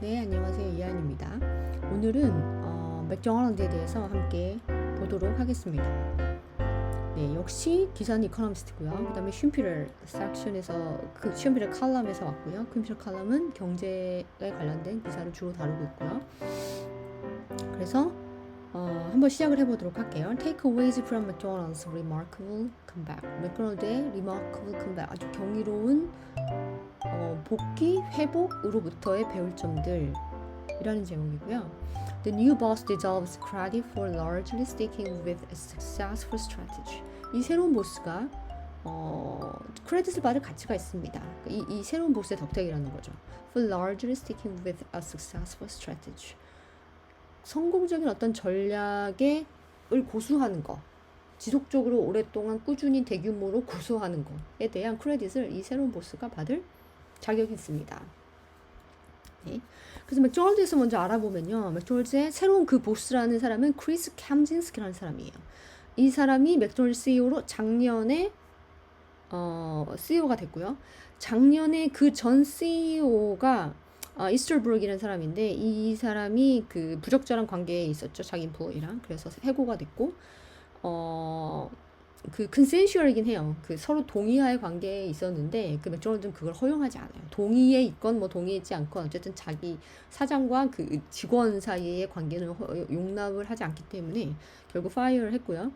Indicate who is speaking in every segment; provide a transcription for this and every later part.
Speaker 1: 네, 안녕하세요. 이한입니다. 오늘은 맥도날드에 대해서 함께 보도록 하겠습니다. 네, 역시 기사는 이코노미스트고요. 그 다음에 쉼피럴 섹션에서 그 쉼피럴 칼럼에서 왔고요. 쉼피럴 칼럼은 경제에 관련된 기사를 주로 다루고 있고요. 그래서 한번 시작을 해보도록 할게요. Takeaways from McDonald's remarkable comeback. 맥도날드의 remarkable comeback. 아주 경이로운 복귀, 회복으로부터의 배울 점들이라는 제목이고요. The new boss deserves credit for largely sticking with a successful strategy. 이 새로운 보스가 크레딧을 받을 가치가 있습니다. 이 새로운 보스의 덕택이라는 거죠. For largely sticking with a successful strategy. 성공적인 어떤 전략을 고수하는 것, 지속적으로 오랫동안 꾸준히 대규모로 고수하는 것에 대한 크레딧을 이 새로운 보스가 받을 자격이 있습니다. 네. 그래서 맥도날드에서 먼저 알아보면요. 맥도날드의 새로운 그 보스라는 사람은 크리스 캠진스키라는 사람이에요. 이 사람이 맥도날드 CEO로 작년에 CEO가 됐고요. 작년에 그 전 CEO가 이스터브룩이라는 사람인데 이 사람이 그 부적절한 관계에 있었죠. 자기 인플로이랑. 그래서 해고가 됐고 그 컨센슈얼이긴 해요. 그 서로 동의하의 관계에 있었는데 그 맥도날드는 그걸 허용하지 않아요. 동의에 있건 뭐 동의하지 않건 어쨌든 자기 사장과 그 직원 사이의 관계는 용납을 하지 않기 때문에 결국 파이어를 했고요.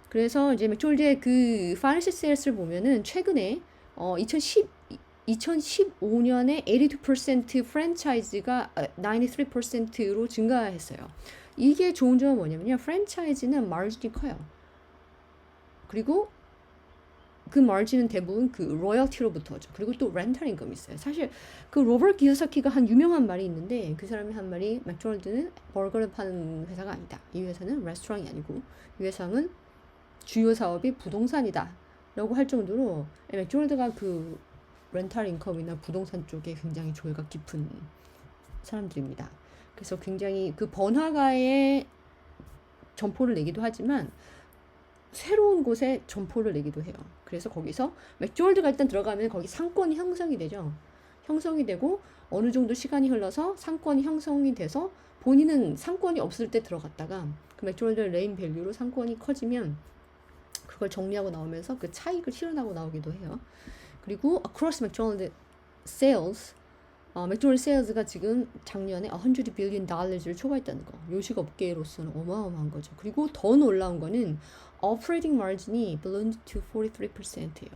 Speaker 1: 그래서 이제 맥도날드의 그 파이낸셜 세일스를 보면은 최근에 2015년에 82% 프랜차이즈가 93%로 증가했어요. 이게 좋은 점은 뭐냐면요. 프랜차이즈는 마진이 커요. 그리고 그 마진은 대부분 그 로열티로부터죠. 그리고 또 렌탈 인컴이 있어요. 사실 그 로버트 기요사키가 한 유명한 말이 있는데 그 사람이 한 말이 맥도날드는 버거를 파는 회사가 아니다. 이 회사는 레스토랑이 아니고 이 회사는 주요 사업이 부동산이다. 라고 할 정도로 맥도날드가 그 렌탈 인컴이나 부동산 쪽에 굉장히 조예가 깊은 사람들입니다. 그래서 굉장히 그 번화가에 점포를 내기도 하지만 새로운 곳에 점포를 내기도 해요. 그래서 거기서 맥도날드가 일단 들어가면 거기 상권이 형성이 되죠. 형성이 되고 어느 정도 시간이 흘러서 상권이 형성이 돼서 본인은 상권이 없을 때 들어갔다가 그 맥도날드 레인 밸류로 상권이 커지면 그걸 정리하고 나오면서 그 차익을 실현하고 나오기도 해요. 그리고 across McDonald's sales 맥도날드 세일즈가 지금 작년에 $100 billion 초과했다는 거. 요식업계로서는 어마어마한 거죠. 그리고 더 놀라운 거는 operating margin이 ballooned to 43%예요.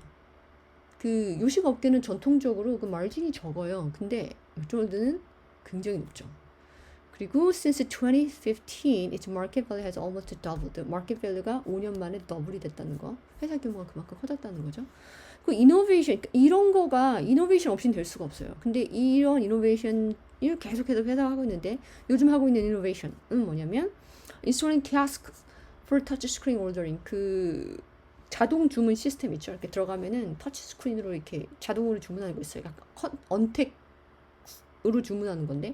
Speaker 1: 그 요식업계는 전통적으로 그 마진이 적어요. 근데 맥도날드는 굉장히 높죠. 그리고 since 2015, its market value has almost doubled. 마켓 밸류가 5년 만에 더블이 됐다는 거. 회사 규모가 그만큼 커졌다는 거죠. 그 이노베이션, 이런 거가 이노베이션 없이는 될 수가 없어요. 근데 이런 이노베이션을 계속해서 회사가 하고 있는데 요즘 하고 있는 이노베이션은 뭐냐면 installing kiosks for touch screen ordering. 그 자동 주문 시스템 있죠. 이렇게 들어가면은 터치 스크린으로 이렇게 자동으로 주문하는 거 있어요. 약간 언택으로 주문하는 건데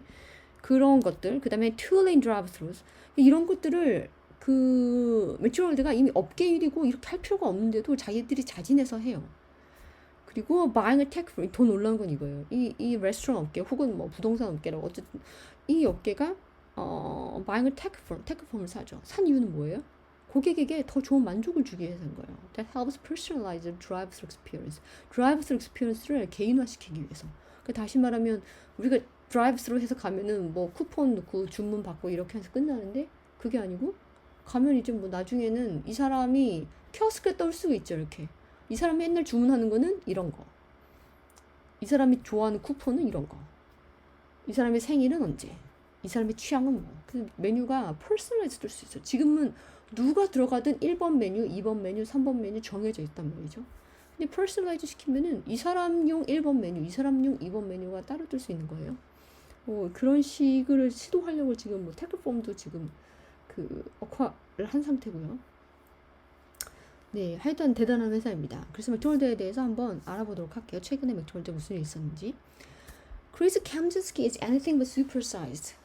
Speaker 1: 그런 것들, 그 다음에 two-lane drive-thrus 이런 것들을 그 맥도날드가 이미 업계 1위고 이렇게 할 필요가 없는데도 자기들이 자진해서 해요. 그리고 buying a tech firm, 더 놀라운 건 이거예요. 이 레스토랑 업계 혹은 뭐 부동산 업계라고 어쨌든 이 업계가 buying a tech firm을 사죠. 산 이유는 뭐예요? 고객에게 더 좋은 만족을 주기 위해서인 거예요. That helps personalize the drive-thru experience. drive-thru experience를 개인화시키기 위해서. 다시 말하면 우리가 드라이브스루 해서 가면은 뭐 쿠폰 넣고 주문 받고 이렇게 해서 끝나는데 그게 아니고 가면 이제 뭐 나중에는 이 사람이 키오스크에 떠올 수가 있죠. 이렇게 이 사람이 맨날 주문하는 거는 이런 거, 이 사람이 좋아하는 쿠폰은 이런 거, 이 사람의 생일은 언제, 이 사람의 취향은 뭐. 그 메뉴가 퍼스널라이즈 될 수 있어요. 지금은 누가 들어가든 1번 메뉴, 2번 메뉴, 3번 메뉴 정해져 있단 말이죠. 근데 퍼스널라이즈 시키면은 이 사람용 1번 메뉴, 이 사람용 2번 메뉴가 따로 뜰 수 있는 거예요. 그런 식을 시도하려고 지금 뭐 테크폼도 지금 그 억화를 한 상태고요. 네, 하여튼 대단한 회사입니다. 그래서 맥도날드에 대해서 한번 알아보도록 할게요. 최근에 맥도날드 무슨 일이 있었는지. 크리스 캠진스키 is anything but supersized.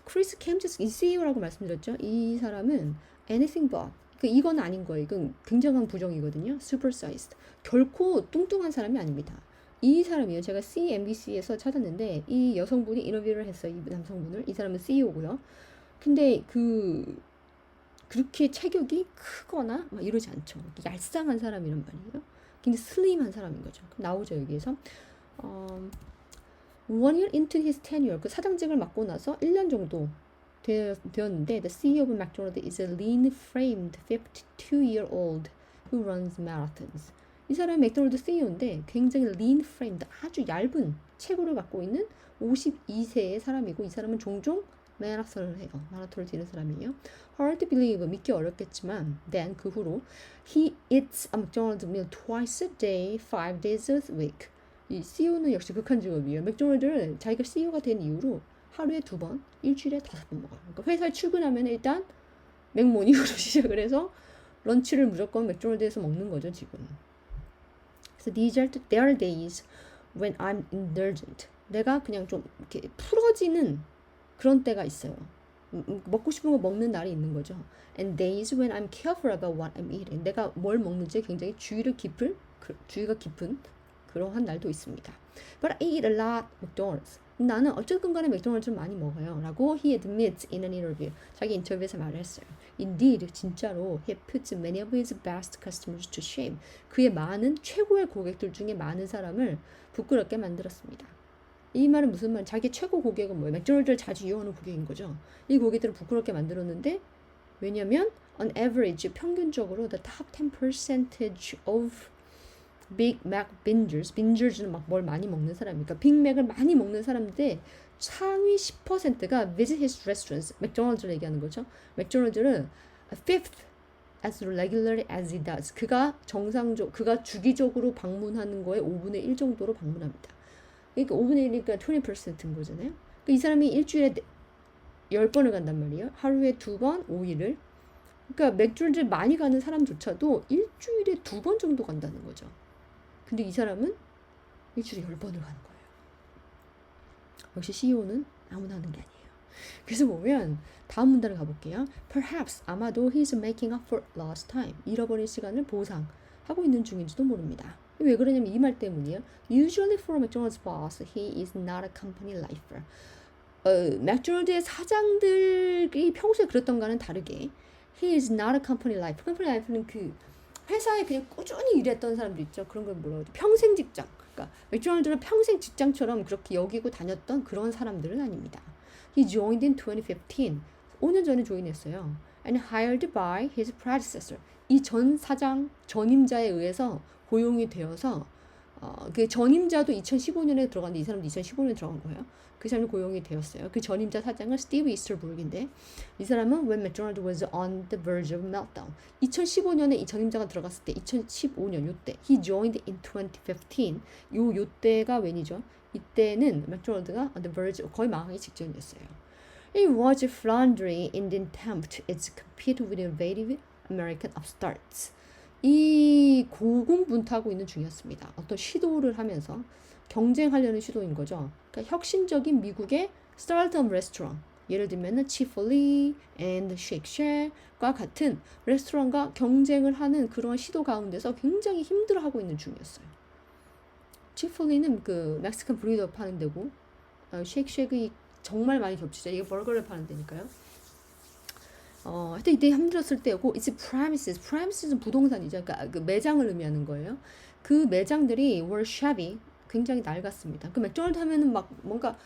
Speaker 1: 크리스 캠진스키 CEO라고 말씀드렸죠. 이 사람은 anything but 이건 아닌 거예요. 이건 굉장한 부정이거든요. supersized. 결코 뚱뚱한 사람이 아닙니다. 이 사람이요. 제가 CNBC에서 찾았는데 이 여성분이 인터뷰를 했어요. 이 남성분을. 이 사람은 CEO고요. 근데 그렇게 체격이 크거나 막 이러지 않죠. 얄쌍한 사람이란 말이에요. 근데 슬림한 사람인 거죠. 그럼 나오죠 여기에서. 1 year into his tenure, 그 사장직을 맡고 나서 1년 정도 되었는데 the CEO of McDonald's is a lean-framed 52-year-old who runs marathons. 이 사람이 맥도날드 CEO인데 굉장히 lean-framed, 아주 얇은 체구를 갖고 있는 52세의 사람이고 이 사람은 종종 마라톤을 해요. 마라톤을 뛰는 사람이에요. Hard to believe, 믿기 어렵겠지만 then 그 후로 he eats a McDonald's meal twice a day, 5 days a week. 이 CEO는 역시 극한 직업이에요. 맥도날드를 자기가 CEO가 된 이후로 하루에 2번, 일주일에 5번 먹어요. 그러니까 회사에 출근하면 일단 맥모닝으로 시작을 해서 런치를 무조건 맥도날드에서 먹는 거죠 지금. So there are days when I'm indulgent. 내가 그냥 좀 이렇게 풀어지는 그런 때가 있어요. 먹고 싶은 거 먹는 날이 있는 거죠. And days when I'm careful about what I'm eating. 내가 뭘 먹는지 굉장히 주의가 깊은 그러한 날도 있습니다. But I eat a lot McDonald's. 나는 어쨌든 간에 맥도날드를 많이 먹어요. 라고 he admits in an interview. 자기 인터뷰에서 말을 했어요. Indeed, 진짜로 he puts many of his best customers to shame. 그의 많은 최고의 고객들 중에 많은 사람을 부끄럽게 만들었습니다. 이 말은 무슨 말? 자기 최고 고객은 뭐예요? 맥도날드를 자주 이용하는 고객인 거죠. 이 고객들을 부끄럽게 만들었는데 왜냐면 on average 평균적으로 the top 10% of Big Mac bingers는 막 뭘 많이 먹는 사람이니까 빅맥을 많이 먹는 사람인데 상위 10%가 visit his restaurants. 맥도날드를 얘기하는 거죠. 맥도날드를 a fifth as regularly as he does. 그가 주기적으로 방문하는 거에 5분의 1 정도로 방문합니다. 그러니까 5분의 1이니까 20%인 거잖아요. 그러니까 이 사람이 일주일에 10번을 간단 말이에요. 하루에 2번, 5일을. 그러니까 맥도날드 많이 가는 사람조차도 일주일에 2번 정도 간다는 거죠. 근데 이 사람은 일주일에 10번을 가는 거예요. 역시 CEO는 아무나 하는 게 아니에요. 그래서 보면 다음 문단을 가볼게요. Perhaps, 아마도 he's making up for lost time. 잃어버린 시간을 보상하고 있는 중인지도 모릅니다. 왜 그러냐면 이 말 때문이에요. Usually for McDonald's boss, he is not a company lifer. 맥도날드의 사장들이 평소에 그랬던가는 다르게 he is not a company lifer. company lifer는 그 회사에 그냥 꾸준히 일했던 사람들 있죠. 그런 걸 뭐라고 하죠? 평생 직장. 그러니까 맥도날드는 평생 직장처럼 그렇게 여기고 다녔던 그런 사람들은 아닙니다. He joined in 2015. 5년 전에 조인했어요. And hired by his predecessor. 이 전 사장, 전임자에 의해서 고용이 되어서 그 전임자도 2015년에 들어갔는데 이 사람도 2015년에 들어간 거예요. 그 사람이 고용이 되었어요. 그 전임자 사장은 스티브 이스터부르인데 이 사람은 when McDonald was on the verge of meltdown. 2015년에 이 전임자가 들어갔을 때 2015년 요때 he joined in 2015. 요때가 웬이죠? 이때는 맥도날드가 on the verge 거의 망하기 직전이었어요. It was floundering in the attempt to compete with innovative American upstarts. 이 고군분투하고 있는 중이었습니다. 어떤 시도를 하면서 경쟁하려는 시도인 거죠. 그러니까 혁신적인 미국의 스타트업 레스토랑, 예를 들면 치폴리 and Shake Shack과 같은 레스토랑과 경쟁을 하는 그런 시도 가운데서 굉장히 힘들어하고 있는 중이었어요. 치폴리는 그 멕시칸 브리더 파는 데고 Shake Shack이 정말 많이 겹치죠. 이게 버거를 파는 데니까요. 하여튼 이때 힘들었을 때였고, it's premises는 부동산이죠. 그러니까 그 매장을 의미하는 거예요. 그 매장들이 were shabby, 굉장히 낡았습니다. 그 맥도날드 하면은 막 뭔가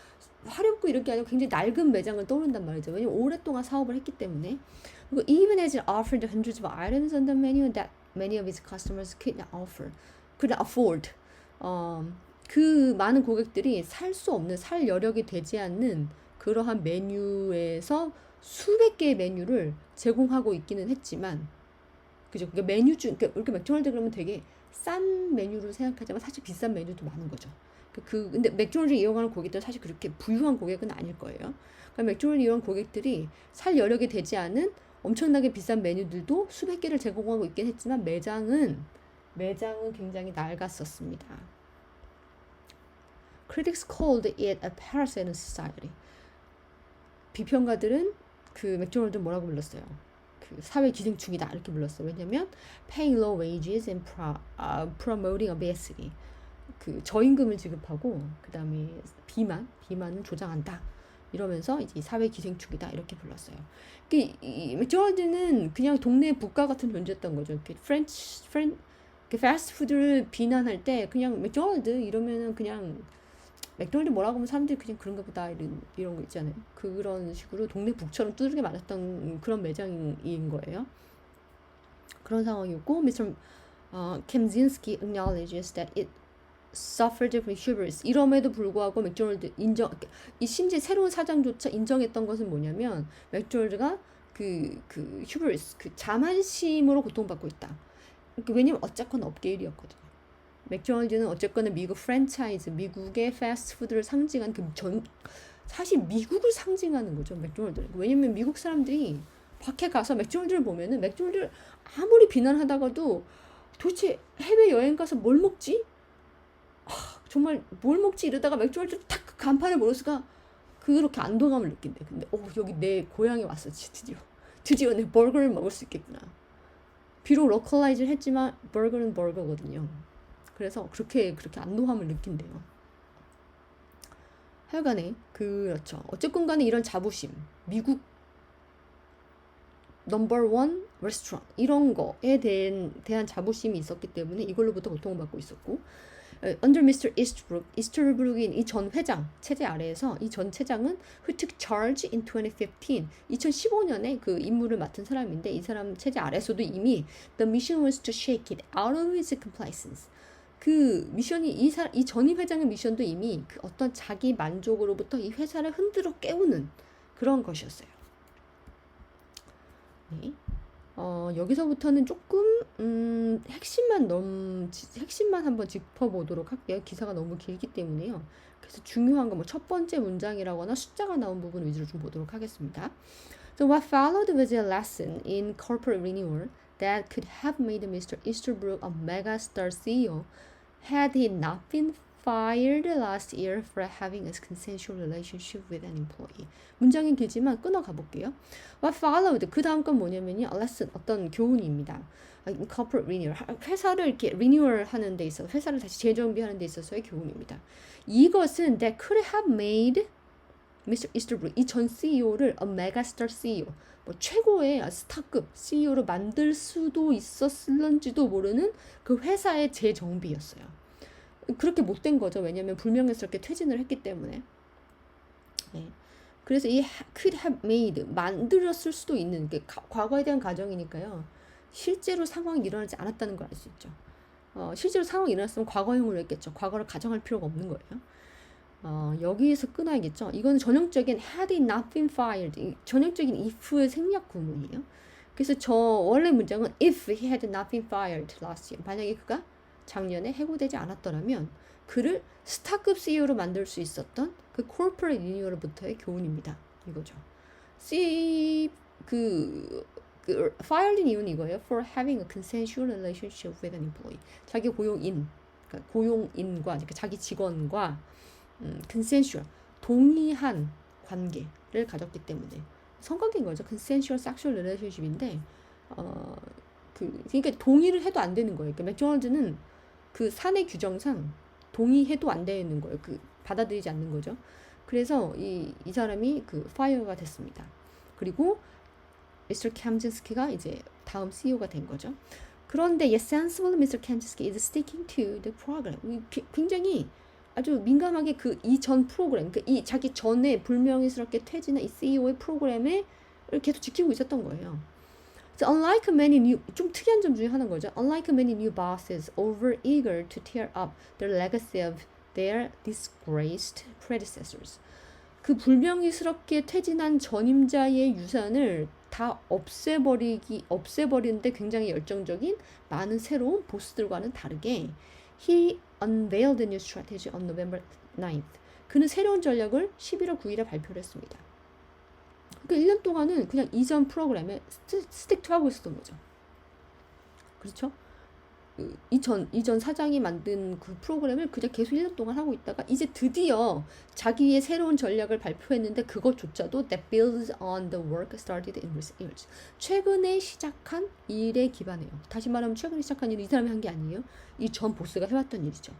Speaker 1: 화렵고 이렇게 아니고 굉장히 낡은 매장을 떠오른단 말이죠. 왜냐면 오랫동안 사업을 했기 때문에. 그리고 even as it offered hundreds of items on the menu that many of its customers couldn't afford. 그 많은 고객들이 살 여력이 되지 않는 그러한 메뉴에서 수백 개의 메뉴를 제공하고 있기는 했지만, 그죠? 그러니까 메뉴 중, 그러니까 이렇게 맥도날드 그러면 되게 싼 메뉴를 생각하지만 사실 비싼 메뉴도 많은 거죠. 근데 맥도날드 이용하는 고객들은 사실 그렇게 부유한 고객은 아닐 거예요. 그러니까 맥도날드 이용하는 고객들이 살 여력이 되지 않은 엄청나게 비싼 메뉴들도 수백 개를 제공하고 있긴 했지만 매장은 굉장히 낡았었습니다. Critics called it a parasite in society. 비평가들은 그 맥도날드 뭐라고 불렀어요? 그 사회 기생충이다 이렇게 불렀어요. 왜냐면 paying low wages and promoting obesity. 그 저임금을 지급하고 그다음에 비만은 조장한다. 이러면서 이제 사회 기생충이다 이렇게 불렀어요. 이 맥도날드는 그냥 동네 국가 같은 존재였던 거죠. 이렇게 패스트푸드를 비난할 때 그냥 맥도날드 이러면은 그냥 맥도날드 뭐라고 하면 사람들이 그냥 그런가 보다 이런 거 있잖아요. 그런 식으로 동네 북처럼 두들겨 맞았던 그런 매장인 거예요. 그런 상황이었고 미스터 Kemzinski acknowledges that it suffered from hubris. 이럼에도 불구하고 맥도날드 이 심지어 새로운 사장조차 인정했던 것은 뭐냐면 맥도날드가 그 hubris, 그 자만심으로 고통받고 있다. 왜냐면 어쨌거나 업계 1위였거든요. 맥도날드는 어쨌거나 미국 프랜차이즈, 미국의 패스트푸드를 상징한 사실 미국을 상징하는 거죠, 맥도날드는. 왜냐면 미국 사람들이 밖에 가서 맥도날드를 보면은 맥도날드를 아무리 비난하다가도 도대체 해외여행 가서 뭘 먹지? 정말 뭘 먹지 이러다가 맥도날드 탁 간판을 보고서가 그렇게 안도감을 느낀대. 근데 여기 내 고향에 왔어. 드디어 내 버거를 먹을 수 있겠구나. 비록 로컬라이즈를 했지만 버거는 버거거든요. 그래서 그렇게 안도감을 느낀대요. 하여간에 그렇죠. 어쨌건 간에 이런 자부심, 미국 넘버1 레스토랑 이런 거에 대한 자부심이 있었기 때문에 이걸로부터 고통을 받고 있었고 under Mr. Easterbrook인 이 전 회장 체제 아래에서 이 전 체장은 who took charge in 2015 2015년에 그 임무를 맡은 사람인데 이 사람 체제 아래에서도 이미 the mission was to shake it out of its complacence 그 미션이 이 전임 회장의 미션도 이미 그 어떤 자기 만족으로부터 이 회사를 흔들어 깨우는 그런 것이었어요. 네. 여기서부터는 조금 핵심만 한번 짚어보도록 할게요. 기사가 너무 길기 때문에요. 그래서 중요한 거 뭐 첫 번째 문장이라거나 숫자가 나온 부분 위주로 좀 보도록 하겠습니다. So what followed was a lesson in corporate renewal that could have made Mr. Easterbrook a megastar CEO had he not been fired last year for having a consensual relationship with an employee. 문장은 길지만 끊어가 볼게요. What followed 그 다음 건 뭐냐면요, a lesson 어떤 교훈입니다. corporate renewal 회사를 이렇게 renewal 하는 데 있어서 회사를 다시 재정비하는 데 있어서의 교훈입니다. 이것은 that could have made Mr. Easterbrook 이 전 CEO를 a megastar CEO 뭐 최고의 스타급 CEO로 만들 수도 있었을런지도 모르는 그 회사의 재정비였어요. 그렇게 못된 거죠. 왜냐하면 불명예스럽게 퇴진을 했기 때문에. 네. 그래서 이 could have made 만들었을 수도 있는 게 과거에 대한 가정이니까요. 실제로 상황이 일어나지 않았다는 걸 알 수 있죠. 실제로 상황이 일어났으면 과거형으로 했겠죠. 과거를 가정할 필요가 없는 거예요. 여기에서 끊어야겠죠. 이건 전형적인 had he not been fired 전형적인 if의 생략 구문이에요. 그래서 저 원래 문장은 if he had not been fired last year 만약에 그가 작년에 해고되지 않았더라면 그를 스타급 CEO로 만들 수 있었던 그 corporate renewal부터의 교훈입니다. 이거죠. fired인 이유는 이거예요. For having a consensual relationship with an employee. 자기 그러니까 고용인과 그러니까 자기 직원과 consensual 동의한 관계를 가졌기 때문에 성관계인 거죠. consensual sexual relationship인데 그러니까 동의를 해도 안 되는 거예요. 그러니까 맥도날드는 그 사내 규정상 동의해도 안 되는 거예요. 받아들이지 않는 거죠. 그래서 이 사람이 파이어가 됐습니다. 그리고 미스터 캄진스키가 이제 다음 CEO가 된 거죠. 그런데 sensible Mr. Kemzinski is sticking to the program. 굉장히 아주 민감하게 이 전 프로그램, 이 자기 전에 불명예스럽게 퇴진한 이 CEO의 프로그램을 계속 지키고 있었던 거예요. So unlike many new, 좀 특이한 점 중에 하나인 거죠. Unlike many new bosses over-eager to tear up the legacy of their disgraced predecessors. 그 불명예스럽게 퇴진한 전임자의 유산을 다 없애버리는데 굉장히 열정적인 많은 새로운 보스들과는 다르게 He unveiled a new strategy on November 9th. 그는 새로운 전략을 11월 9일에 발표를 했습니다. 그러니까 1년 동안은 그냥 이전 프로그램에 스틱 하고 있었던 거죠. 그렇죠? 이전 사장이 만든 그 프로그램을 그냥 계속 1년 동안 하고 있다가 이제 드디어 자기의 새로운 전략을 발표했는데 그것조차도 that builds on the work started in recent years. 최근에 시작한 일에 기반해요. 다시 말하면 최근에 시작한 일은 이 사람이 한 게 아니에요. 이 전 보스가 해왔던 일이죠.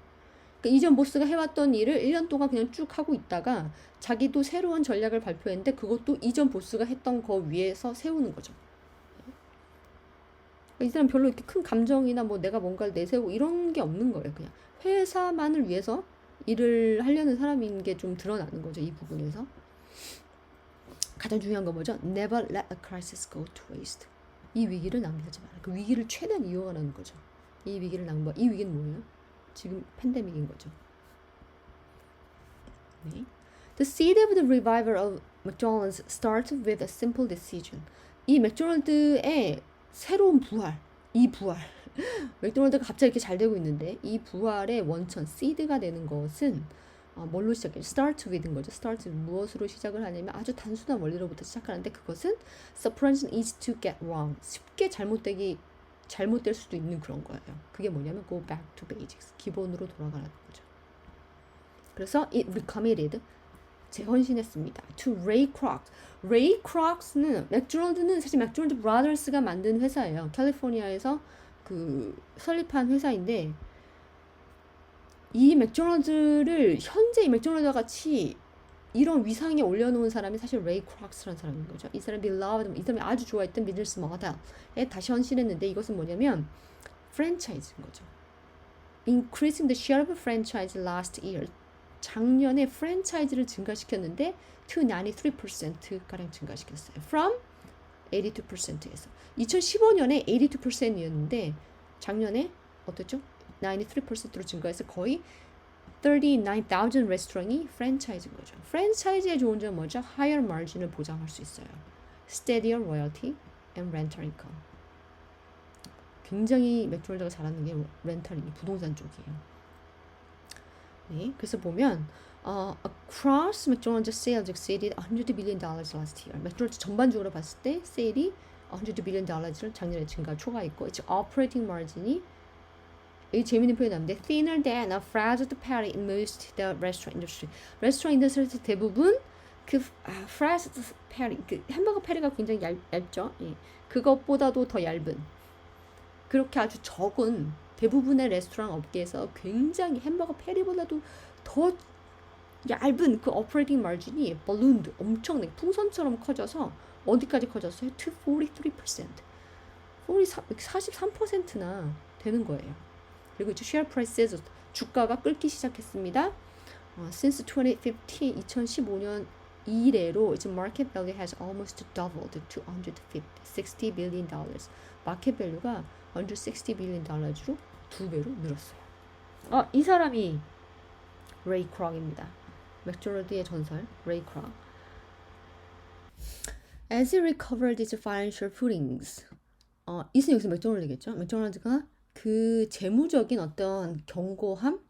Speaker 1: 그러니까 이전 보스가 해왔던 일을 1년 동안 그냥 쭉 하고 있다가 자기도 새로운 전략을 발표했는데 그것도 이전 보스가 했던 거 위에서 세우는 거죠. 그러니까 이 사람 별로 이렇게 큰 감정이나 뭐 내가 뭔가를 내세우고 이런 게 없는 거예요. 그냥 회사만을 위해서 일을 하려는 사람인 게 좀 드러나는 거죠. 이 부분에서. 가장 중요한 건 뭐죠? Never let a crisis go to waste. 이 위기를 낭비하지 마라. 그 위기를 최대한 이용하라는 거죠. 이 위기를 이 위기는 뭐예요? 지금 팬데믹인 거죠. 네. The seed of the revival of McDonald's starts with a simple decision. 이 맥도날드의 새로운 부활, 이 부활. 맥도날드가 갑자기 이렇게 잘 되고 있는데 이 부활의 원천, seed가 되는 것은 뭘로 시작해요? Start with인 거죠. Start 무엇으로 시작을 하냐면 아주 단순한 원리로부터 시작하는데 그것은 suppression is to get wrong. 쉽게 잘못될 수도 있는 그런 거예요. 그게 뭐냐면 go back to basics. 기본으로 돌아가라는 거죠. 그래서 it recommitted. 재헌신했습니다. To Ray Kroc. Ray Kroc는 맥도날드는 사실 맥도날드 브라더스가 만든 회사예요. 캘리포니아에서 그 설립한 회사인데 이 맥도날드를 현재 이 맥도날드와 같이 이런 위상에 올려놓은 사람이 사실 레이 크록스라는 사람인 거죠. 이 사람이 beloved, 이 사람이 아주 좋아했던 비즈니스 모델에 다시 헌신했는데 이것은 뭐냐면 프랜차이즈인 거죠. Increasing the share of franchise last year. 작년에 프랜차이즈를 증가시켰는데 to 93%가량 증가시켰어요. From 82%에서 2015년에 82%였는데 작년에 어떻죠? 93%로 증가해서 거의 39,000 레스토랑이 프랜차이즈인 거죠. 프랜차이즈의 좋은 점은 뭐죠? higher margin을 보장할 수 있어요. steadier royalty and rental income. 굉장히 맥도날드가 잘하는 게 렌탈이 부동산 쪽이에요. 네, 그래서 보면 across McDonald's sales exceeded $100 billion last year. 맥도날드 전반적으로 봤을 때 세일이 $100 billion를 작년에 초과했고, its operating margin이 이 재미있는 표현이 나오는데 thinner than a frazzled patty in most the restaurant industry. 레스토랑 인더스트리 대부분 그 frazzled patty, 그 햄버거 패티가 굉장히 얇죠. 예. 그것보다도 더 얇은. 그렇게 아주 적은 대부분의 레스토랑 업계에서 굉장히 햄버거 패티보다도 더 얇은 그 오퍼레이팅 마진이 ballooned 엄청나게 풍선처럼 커져서 어디까지 커졌어요? to 43%. 43%나 되는 거예요. 그리고 이제 share prices 주가가 끓기 시작했습니다. Since 2015년 이래로 이제 market value has almost doubled to $160 billion. 마켓 밸류가 $160 billion으로 2배로 늘었어요. 이 사람이 레이 크록입니다. 맥도날드의 전설 레이 크록. As he recovered his financial footings. 이는 여기서 맥도날드겠죠. 맥도날드가 그 재무적인 어떤 견고함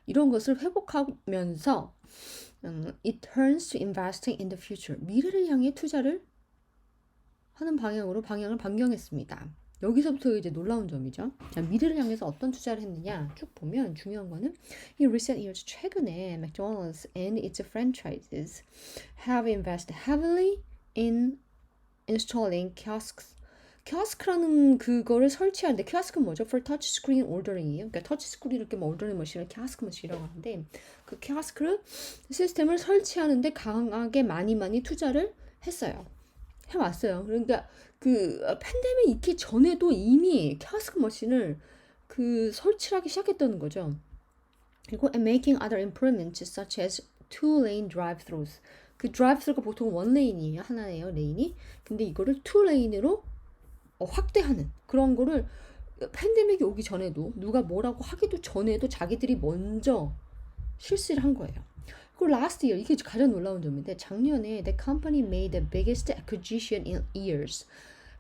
Speaker 1: 이런 것을 회복하면서 it turns to investing in the future. 미래를 향해 투자를 하는 방향을 변경했습니다. 여기서부터 이제 놀라운 점이죠. 자, 미래를 향해서 어떤 투자를 했느냐 쭉 보면 중요한 거는 in recent years 최근에 McDonald's and its franchises have invested heavily in installing kiosks. 키오스크라는 그거를 설치하는데 키오스크는 뭐죠? For touch screen ordering이에요. 그러니까 터치 스크린 이렇게 뭐 오더링 머신을 키오스크 머신이라고 하는데 그 키오스크를 시스템을 설치하는데 강하게 많이 투자를 했어요. 해왔어요. 그러니까 그 팬데믹 있기 전에도 이미 키오스크 머신을 그 설치를 하기 시작했다는 거죠. 그리고 and making other improvements such as two-lane drive-thrus. 그 드라이브스루가 보통 원 레인이에요. 하나예요, 레인이. 근데 이거를 투 레인으로 확대하는 그런 거를 팬데믹이 오기 전에도 누가 뭐라고 하기도 전에도 자기들이 먼저 실시를 한 거예요. 그리고 last year 이게 가장 놀라운 점인데 작년에 the company made the biggest acquisition in years.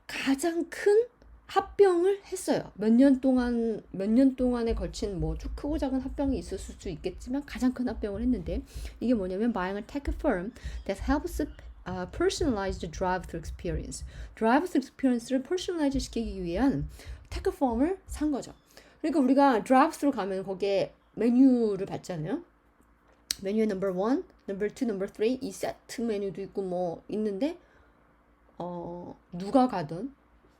Speaker 1: 가장 큰 합병을 했어요. 몇 년 동안에 걸친 뭐 쭉 크고 작은 합병이 있을 수 있겠지만 가장 큰 합병을 했는데 이게 뭐냐면 buying a tech firm that helps personalized drive-thru experience. drive-thru experience를 personalize 시키기 위한 테크 펌을 산 거죠. 그러니까 우리가 drive-thru 가면 거기에 메뉴를 받잖아요. 메뉴 넘버 1, 넘버 2, 넘버 3 이 세트 메뉴도 있고 뭐 있는데 누가 가든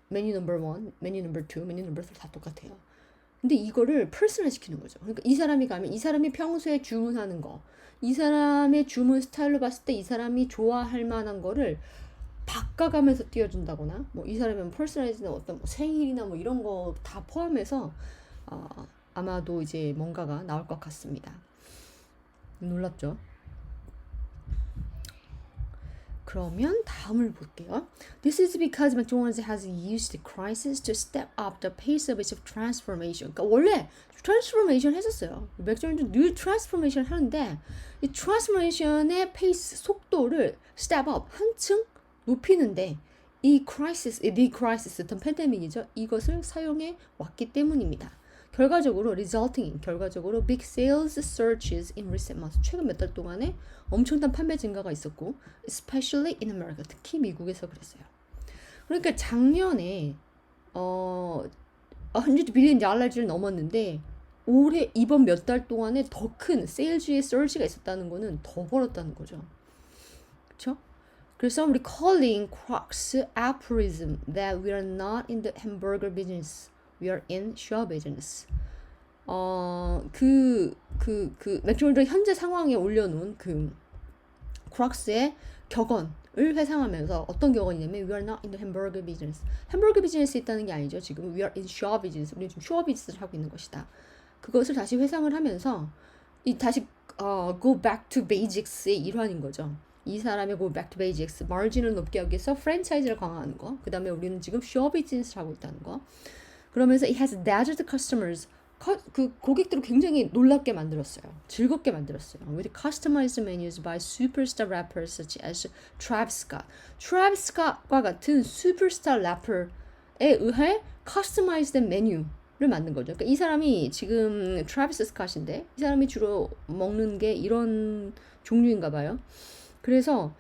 Speaker 1: 메뉴 넘버 1, 메뉴 넘버 2, 메뉴 넘버 3 다 똑같아요. 근데 이거를 퍼스널 시키는 거죠. 그러니까 이 사람이 가면 이 사람이 평소에 주문하는 거, 이 사람의 주문 스타일로 봤을 때 이 사람이 좋아할 만한 거를 바꿔가면서 띄워준다거나, 뭐 이 사람은 퍼스널라이즈나 어떤 뭐 생일이나 뭐 이런 거 다 포함해서 아마도 이제 뭔가가 나올 것 같습니다. 놀랍죠? 그러면 다음을 볼게요. This is because McDonald's has used the crisis to step up the pace of its transformation. 그러니까 원래 트랜스포메이션 했었어요. 맥도날드 뉴 트랜스포메이션 하는데 이 트랜스포메이션의 페이스 속도를 step up 한층 높이는데 이 crisis, 어떤 팬데믹이죠. 이것을 사용해 왔기 때문입니다. 결과적으로 big sales surges in recent months. 최근 몇 달 동안에 엄청난 판매 증가가 있었고, especially in America. 특히 미국에서 그랬어요. 그러니까 작년에 $100 billion 넘었는데 올해 이번 몇 달 동안에 더 큰 세일즈의 surge가 있었다는 거는 더 벌었다는 거죠. 그렇죠? 그래서 recalling Croc's aphorism that we are not in the hamburger business. We are in show business. 맥도날드 현재 상황에 올려놓은 크록스의 격언을 회상하면서 어떤 격언이냐면 We are not in the hamburger business. 햄버거 비즈니스에 있다는 게 아니죠. 지금 We are in show business. 우리는 지금 쇼 비즈니스를 하고 있는 것이다. 그것을 다시 회상을 하면서 다시 go back to basics의 일환인 거죠. 이 사람의 go back to basics, 마진을 높게 하기 위해서 프랜차이즈를 강화하는 거. 그 다음에 우리는 지금 쇼 비즈니스를 하고 있다는 거. 그러면서 it has dazzled customers. 고객들을 굉장히 놀랍게 만들었어요. 즐겁게 만들었어요. With customized menus by superstar rappers such as Travis Scott. Travis Scott과 같은 슈퍼스타 래퍼에 의해 customized 메뉴를 만든 거죠. 그러니까 이 사람이 지금 트래비스 스캇인데 이 사람이 주로 먹는 게 이런 종류인가 봐요. 그래서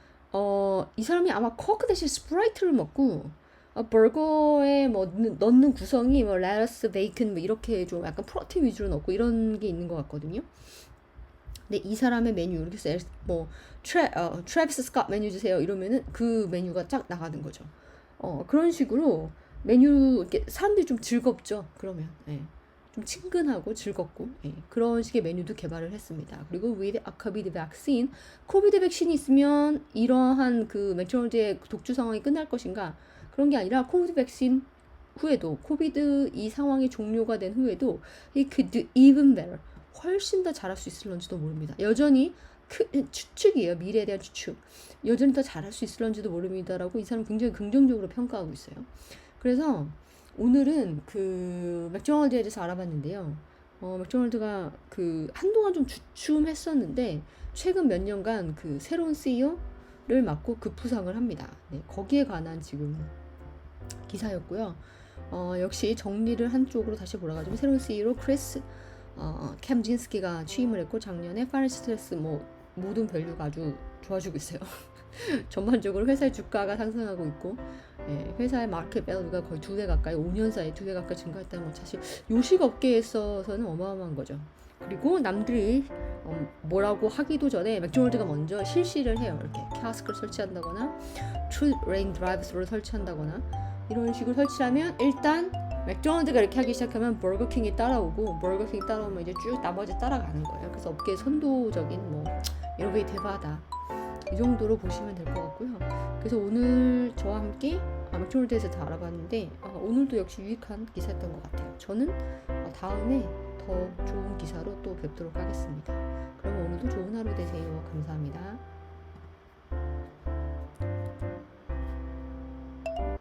Speaker 1: 이 사람이 아마 코크 대신 스프라이트를 먹고 버거에 뭐 넣는 구성이 뭐 레터스, 베이컨 뭐 이렇게 좀 약간 프로틴 위주로 넣고 이런 게 있는 것 같거든요. 근데 이 사람의 메뉴 이렇게 해서 뭐 트래비스 스캇 메뉴 주세요 이러면은 그 메뉴가 쫙 나가는 거죠. 그런 식으로 메뉴 이렇게 사람들이 좀 즐겁죠. 그러면 좀 친근하고 즐겁고 그런 식의 메뉴도 개발을 했습니다. 그리고 with a COVID vaccine, 코비드 백신이 있으면 이러한 맥도날드의 독주 상황이 끝날 것인가? 그런 게 아니라 코비드 백신 후에도 코비드 이 상황이 종료가 된 후에도 he could do even better. 훨씬 더 잘할 수 있을런지도 모릅니다. 여전히 추측이에요. 미래에 대한 추측. 여전히 더 잘할 수 있을런지도 모릅니다라고 이 사람 굉장히 긍정적으로 평가하고 있어요. 그래서 오늘은 맥도날드에 대해서 알아봤는데요. 맥도날드가 한동안 좀 주춤했었는데 최근 몇 년간 새로운 CEO를 맡고 급부상을 합니다. 거기에 관한 지금 기사였고요. 역시 정리를 한쪽으로 다시 몰아가지고 새로운 CEO로 크리스 캠진스키가 취임을 했고 작년에 파이낸스 모든 밸류가 아주 좋아지고 있어요. 전반적으로 회사의 주가가 상승하고 있고 회사의 마켓 밸류가 거의 2배 가까이 5년 사이에 2배 가까이 증가했다는 건 사실 요식업계에 있어서는 어마어마한 거죠. 그리고 남들이 뭐라고 하기도 전에 맥도날드가 먼저 실시를 해요. 이렇게 키오스크를 설치한다거나 트루 레인 드라이브스루를 설치한다거나 이런 식으로 설치하면 일단 맥도날드가 이렇게 하기 시작하면 버거킹이 따라오고 버거킹이 따라오면 이제 쭉 나머지 따라가는 거예요. 그래서 업계의 선도적인 이노베이티브하다 이 정도로 보시면 될 것 같고요. 그래서 오늘 저와 함께 맥도날드에서 다 알아봤는데 오늘도 역시 유익한 기사였던 것 같아요. 저는 다음에 더 좋은 기사로 또 뵙도록 하겠습니다. 그럼 오늘도 좋은 하루 되세요. 감사합니다.